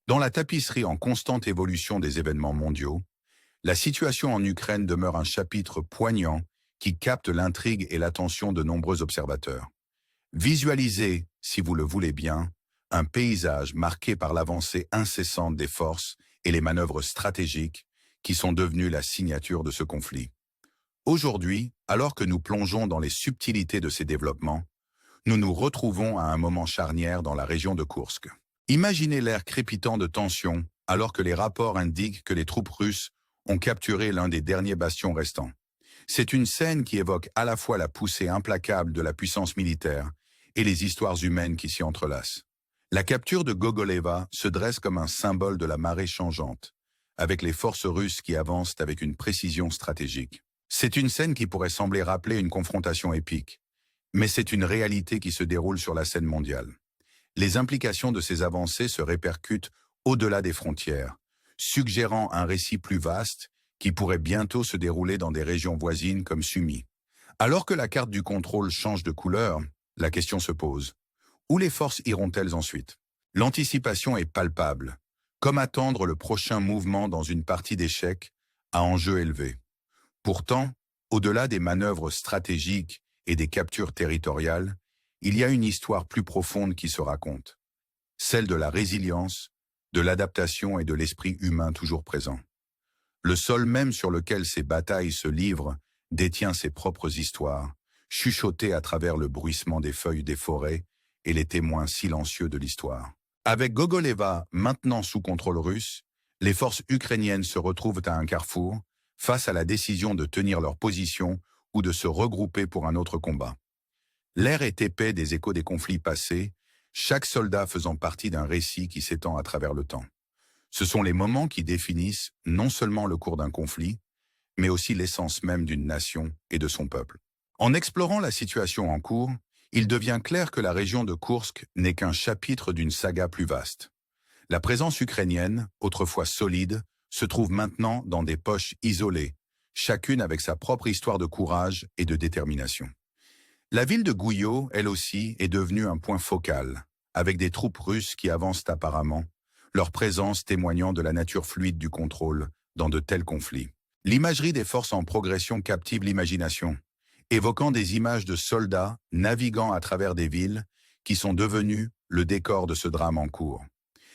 Dans la tapisserie en constante évolution des événements mondiaux, la situation en Ukraine demeure un chapitre poignant qui capte l'intrigue et l'attention de nombreux observateurs. Visualisez, si vous le voulez bien, un paysage marqué par l'avancée incessante des forces et les manœuvres stratégiques qui sont devenues la signature de ce conflit. Aujourd'hui, alors que nous plongeons dans les subtilités de ces développements, nous nous retrouvons à un moment charnière dans la région de Koursk. Imaginez l'air crépitant de tension alors que les rapports indiquent que les troupes russes ont capturé l'un des derniers bastions restants. C'est une scène qui évoque à la fois la poussée implacable de la puissance militaire et les histoires humaines qui s'y entrelacent. La capture de Gogoleva se dresse comme un symbole de la marée changeante, avec les forces russes qui avancent avec une précision stratégique. C'est une scène qui pourrait sembler rappeler une confrontation épique, mais c'est une réalité qui se déroule sur la scène mondiale. Les implications de ces avancées se répercutent au-delà des frontières, suggérant un récit plus vaste qui pourrait bientôt se dérouler dans des régions voisines comme Sumy. Alors que la carte du contrôle change de couleur, la question se pose. Où les forces iront-elles ensuite? L'anticipation est palpable, comme attendre le prochain mouvement dans une partie d'échecs à enjeu élevé. Pourtant, au-delà des manœuvres stratégiques et des captures territoriales, il y a une histoire plus profonde qui se raconte. Celle de la résilience, de l'adaptation et de l'esprit humain toujours présent. Le sol même sur lequel ces batailles se livrent détient ses propres histoires, chuchotées à travers le bruissement des feuilles des forêts et les témoins silencieux de l'histoire. Avec Gogoleva maintenant sous contrôle russe, les forces ukrainiennes se retrouvent à un carrefour, face à la décision de tenir leur position ou de se regrouper pour un autre combat. L'air est épais des échos des conflits passés, chaque soldat faisant partie d'un récit qui s'étend à travers le temps. Ce sont les moments qui définissent non seulement le cours d'un conflit, mais aussi l'essence même d'une nation et de son peuple. En explorant la situation en cours, il devient clair que la région de Koursk n'est qu'un chapitre d'une saga plus vaste. La présence ukrainienne, autrefois solide, se trouve maintenant dans des poches isolées, chacune avec sa propre histoire de courage et de détermination. La ville de Gouyo, elle aussi, est devenue un point focal, avec des troupes russes qui avancent apparemment, leur présence témoignant de la nature fluide du contrôle dans de tels conflits. L'imagerie des forces en progression captive l'imagination, évoquant des images de soldats naviguant à travers des villes qui sont devenues le décor de ce drame en cours.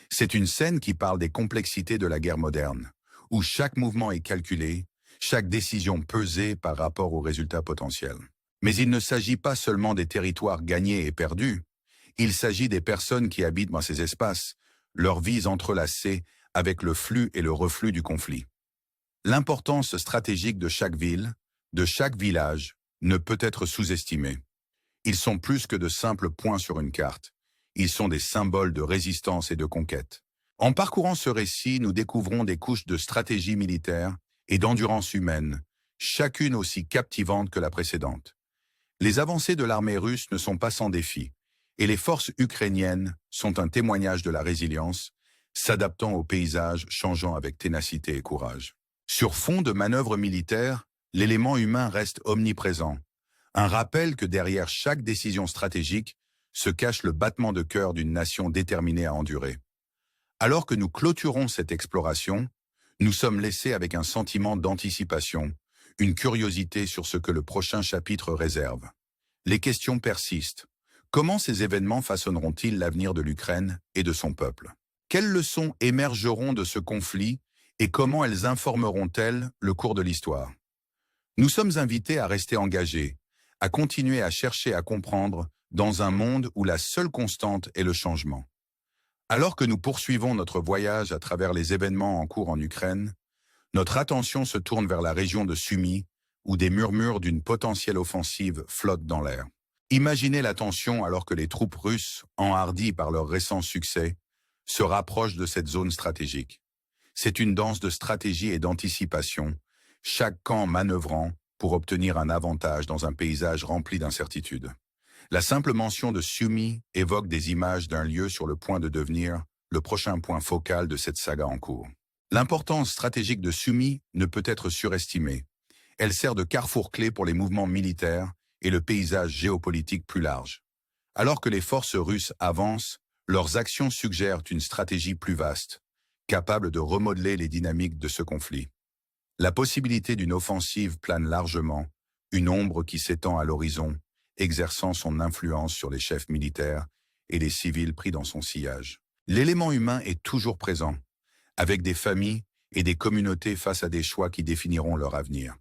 C'est une scène qui parle des complexités de la guerre moderne, où chaque mouvement est calculé, chaque décision pesée par rapport aux résultats potentiels. Mais il ne s'agit pas seulement des territoires gagnés et perdus, il s'agit des personnes qui habitent dans ces espaces, leurs vies entrelacées avec le flux et le reflux du conflit. L'importance stratégique de chaque ville, de chaque village, ne peut être sous-estimée. Ils sont plus que de simples points sur une carte. Ils sont des symboles de résistance et de conquête. En parcourant ce récit, nous découvrons des couches de stratégie militaire et d'endurance humaine, chacune aussi captivante que la précédente. Les avancées de l'armée russe ne sont pas sans défi, et les forces ukrainiennes sont un témoignage de la résilience, s'adaptant au paysage changeant avec ténacité et courage. Sur fond de manœuvres militaires, l'élément humain reste omniprésent. Un rappel que derrière chaque décision stratégique se cache le battement de cœur d'une nation déterminée à endurer. Alors que nous clôturons cette exploration, nous sommes laissés avec un sentiment d'anticipation, une curiosité sur ce que le prochain chapitre réserve. Les questions persistent. Comment ces événements façonneront-ils l'avenir de l'Ukraine et de son peuple? Quelles leçons émergeront de ce conflit et comment elles informeront-elles le cours de l'histoire? Nous sommes invités à rester engagés, à continuer à chercher à comprendre dans un monde où la seule constante est le changement. Alors que nous poursuivons notre voyage à travers les événements en cours en Ukraine, notre attention se tourne vers la région de Sumy, où des murmures d'une potentielle offensive flottent dans l'air. Imaginez la tension alors que les troupes russes, enhardies par leur récent succès, se rapprochent de cette zone stratégique. C'est une danse de stratégie et d'anticipation, chaque camp manœuvrant pour obtenir un avantage dans un paysage rempli d'incertitudes. La simple mention de Sumy évoque des images d'un lieu sur le point de devenir le prochain point focal de cette saga en cours. L'importance stratégique de Sumy ne peut être surestimée. Elle sert de carrefour clé pour les mouvements militaires et le paysage géopolitique plus large. Alors que les forces russes avancent, leurs actions suggèrent une stratégie plus vaste, capable de remodeler les dynamiques de ce conflit. La possibilité d'une offensive plane largement, une ombre qui s'étend à l'horizon, exerçant son influence sur les chefs militaires et les civils pris dans son sillage. L'élément humain est toujours présent, avec des familles et des communautés face à des choix qui définiront leur avenir.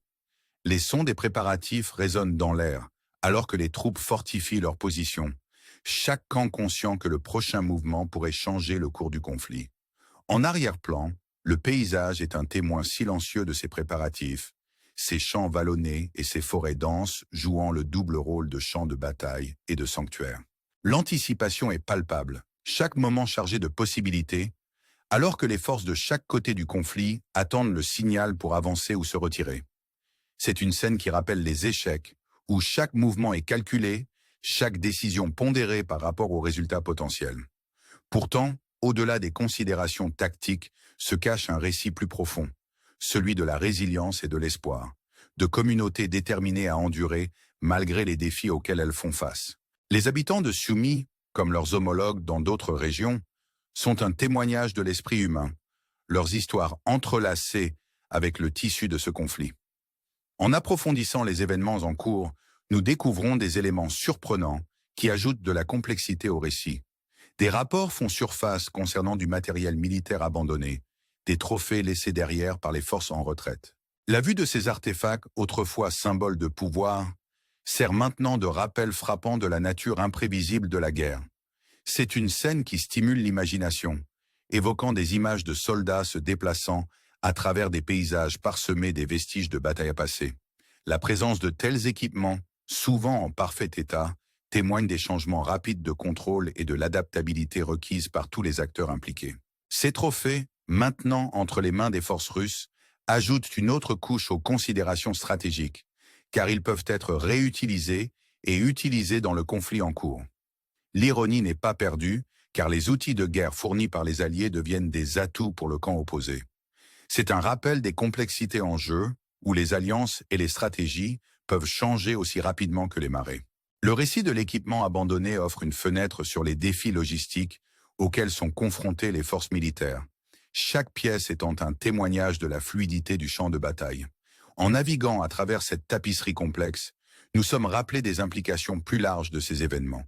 Les sons des préparatifs résonnent dans l'air, alors que les troupes fortifient leur position, chaque camp conscient que le prochain mouvement pourrait changer le cours du conflit. En arrière-plan, le paysage est un témoin silencieux de ces préparatifs, ces champs vallonnés et ces forêts denses jouant le double rôle de champs de bataille et de sanctuaire. L'anticipation est palpable, chaque moment chargé de possibilités, alors que les forces de chaque côté du conflit attendent le signal pour avancer ou se retirer. C'est une scène qui rappelle les échecs, où chaque mouvement est calculé, chaque décision pondérée par rapport aux résultats potentiels. Pourtant, au-delà des considérations tactiques, se cache un récit plus profond, celui de la résilience et de l'espoir, de communautés déterminées à endurer malgré les défis auxquels elles font face. Les habitants de Sumy, comme leurs homologues dans d'autres régions, sont un témoignage de l'esprit humain, leurs histoires entrelacées avec le tissu de ce conflit. En approfondissant les événements en cours, nous découvrons des éléments surprenants qui ajoutent de la complexité au récit. Des rapports font surface concernant du matériel militaire abandonné, des trophées laissés derrière par les forces en retraite. La vue de ces artefacts, autrefois symboles de pouvoir, sert maintenant de rappel frappant de la nature imprévisible de la guerre. C'est une scène qui stimule l'imagination, évoquant des images de soldats se déplaçant à travers des paysages parsemés des vestiges de batailles passées. La présence de tels équipements, souvent en parfait état, témoigne des changements rapides de contrôle et de l'adaptabilité requise par tous les acteurs impliqués. Ces trophées, maintenant entre les mains des forces russes, ajoutent une autre couche aux considérations stratégiques, car ils peuvent être réutilisés et utilisés dans le conflit en cours. L'ironie n'est pas perdue, car les outils de guerre fournis par les Alliés deviennent des atouts pour le camp opposé. C'est un rappel des complexités en jeu, où les alliances et les stratégies peuvent changer aussi rapidement que les marées. Le récit de l'équipement abandonné offre une fenêtre sur les défis logistiques auxquels sont confrontées les forces militaires, chaque pièce étant un témoignage de la fluidité du champ de bataille. En naviguant à travers cette tapisserie complexe, nous sommes rappelés des implications plus larges de ces événements,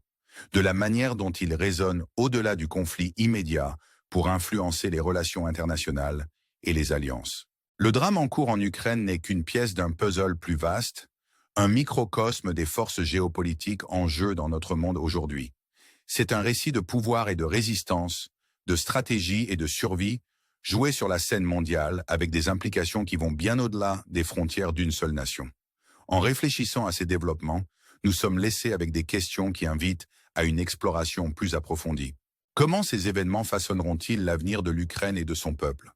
de la manière dont ils résonnent au-delà du conflit immédiat pour influencer les relations internationales et les alliances. Le drame en cours en Ukraine n'est qu'une pièce d'un puzzle plus vaste, un microcosme des forces géopolitiques en jeu dans notre monde aujourd'hui. C'est un récit de pouvoir et de résistance, de stratégie et de survie, joué sur la scène mondiale avec des implications qui vont bien au-delà des frontières d'une seule nation. En réfléchissant à ces développements, nous sommes laissés avec des questions qui invitent à une exploration plus approfondie. Comment ces événements façonneront-ils l'avenir de l'Ukraine et de son peuple?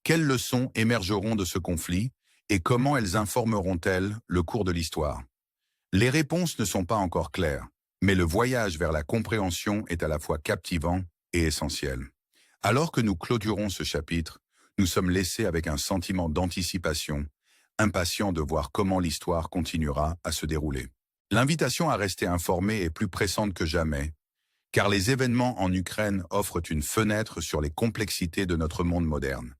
Quelles leçons émergeront de ce conflit et comment elles informeront-elles le cours de l'histoire? Les réponses ne sont pas encore claires, mais le voyage vers la compréhension est à la fois captivant et essentiel. Alors que nous clôturons ce chapitre, nous sommes laissés avec un sentiment d'anticipation, impatients de voir comment l'histoire continuera à se dérouler. L'invitation à rester informé est plus pressante que jamais, car les événements en Ukraine offrent une fenêtre sur les complexités de notre monde moderne.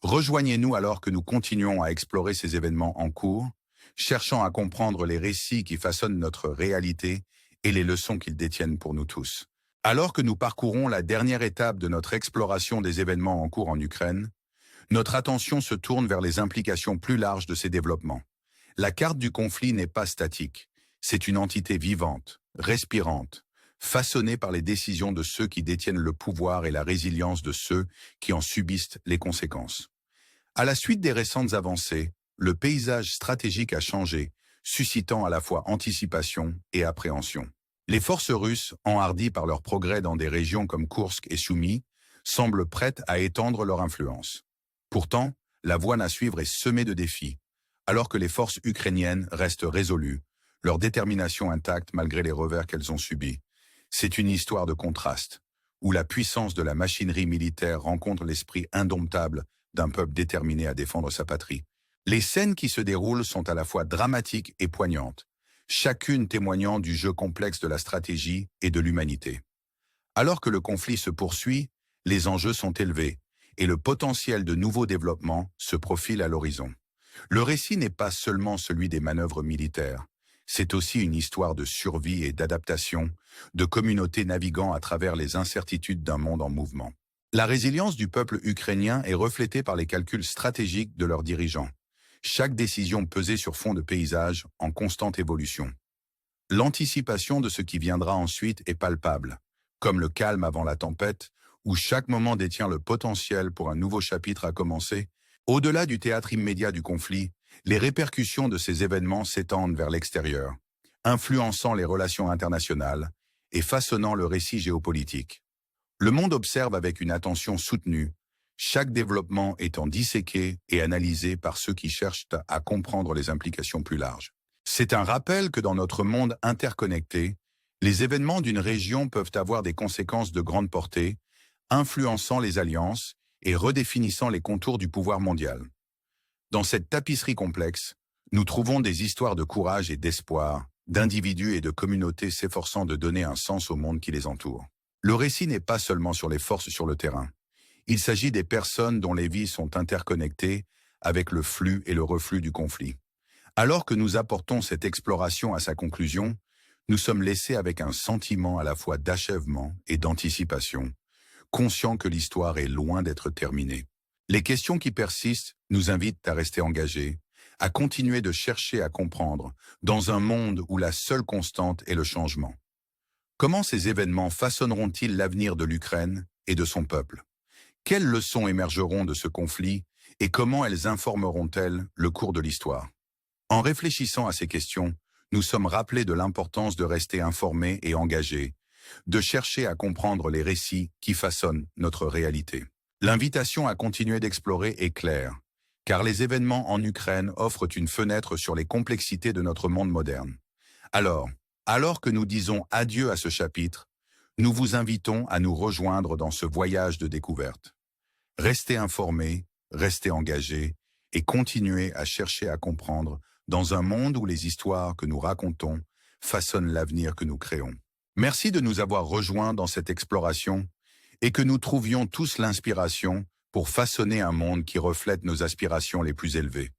Rejoignez-nous alors que nous continuons à explorer ces événements en cours, cherchant à comprendre les récits qui façonnent notre réalité et les leçons qu'ils détiennent pour nous tous. Alors que nous parcourons la dernière étape de notre exploration des événements en cours en Ukraine, notre attention se tourne vers les implications plus larges de ces développements. La carte du conflit n'est pas statique, c'est une entité vivante, respirante, façonnée par les décisions de ceux qui détiennent le pouvoir et la résilience de ceux qui en subissent les conséquences. À la suite des récentes avancées, le paysage stratégique a changé, suscitant à la fois anticipation et appréhension. Les forces russes, enhardies par leurs progrès dans des régions comme Koursk et Soumy, semblent prêtes à étendre leur influence. Pourtant, la voie à suivre est semée de défis, alors que les forces ukrainiennes restent résolues, leur détermination intacte malgré les revers qu'elles ont subis. C'est une histoire de contraste, où la puissance de la machinerie militaire rencontre l'esprit indomptable d'un peuple déterminé à défendre sa patrie. Les scènes qui se déroulent sont à la fois dramatiques et poignantes, chacune témoignant du jeu complexe de la stratégie et de l'humanité. Alors que le conflit se poursuit, les enjeux sont élevés, et le potentiel de nouveaux développements se profile à l'horizon. Le récit n'est pas seulement celui des manœuvres militaires, c'est aussi une histoire de survie et d'adaptation, de communautés naviguant à travers les incertitudes d'un monde en mouvement. La résilience du peuple ukrainien est reflétée par les calculs stratégiques de leurs dirigeants. Chaque décision pesée sur fond de paysage en constante évolution. L'anticipation de ce qui viendra ensuite est palpable, comme le calme avant la tempête, où chaque moment détient le potentiel pour un nouveau chapitre à commencer. Au-delà du théâtre immédiat du conflit, les répercussions de ces événements s'étendent vers l'extérieur, influençant les relations internationales et façonnant le récit géopolitique. Le monde observe avec une attention soutenue, chaque développement étant disséqué et analysé par ceux qui cherchent à comprendre les implications plus larges. C'est un rappel que dans notre monde interconnecté, les événements d'une région peuvent avoir des conséquences de grande portée, influençant les alliances et redéfinissant les contours du pouvoir mondial. Dans cette tapisserie complexe, nous trouvons des histoires de courage et d'espoir, d'individus et de communautés s'efforçant de donner un sens au monde qui les entoure. Le récit n'est pas seulement sur les forces sur le terrain. Il s'agit des personnes dont les vies sont interconnectées avec le flux et le reflux du conflit. Alors que nous apportons cette exploration à sa conclusion, nous sommes laissés avec un sentiment à la fois d'achèvement et d'anticipation, conscients que l'histoire est loin d'être terminée. Les questions qui persistent nous invitent à rester engagés, à continuer de chercher à comprendre, dans un monde où la seule constante est le changement. Comment ces événements façonneront-ils l'avenir de l'Ukraine et de son peuple? Quelles leçons émergeront de ce conflit et comment elles informeront-elles le cours de l'histoire? En réfléchissant à ces questions, nous sommes rappelés de l'importance de rester informés et engagés, de chercher à comprendre les récits qui façonnent notre réalité. L'invitation à continuer d'explorer est claire, car les événements en Ukraine offrent une fenêtre sur les complexités de notre monde moderne. Alors que nous disons adieu à ce chapitre, nous vous invitons à nous rejoindre dans ce voyage de découverte. Restez informés, restez engagés et continuez à chercher à comprendre dans un monde où les histoires que nous racontons façonnent l'avenir que nous créons. Merci de nous avoir rejoints dans cette exploration et que nous trouvions tous l'inspiration pour façonner un monde qui reflète nos aspirations les plus élevées.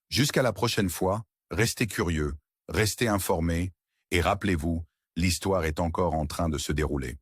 Jusqu'à la prochaine fois, restez curieux, restez informés et rappelez-vous, l'histoire est encore en train de se dérouler.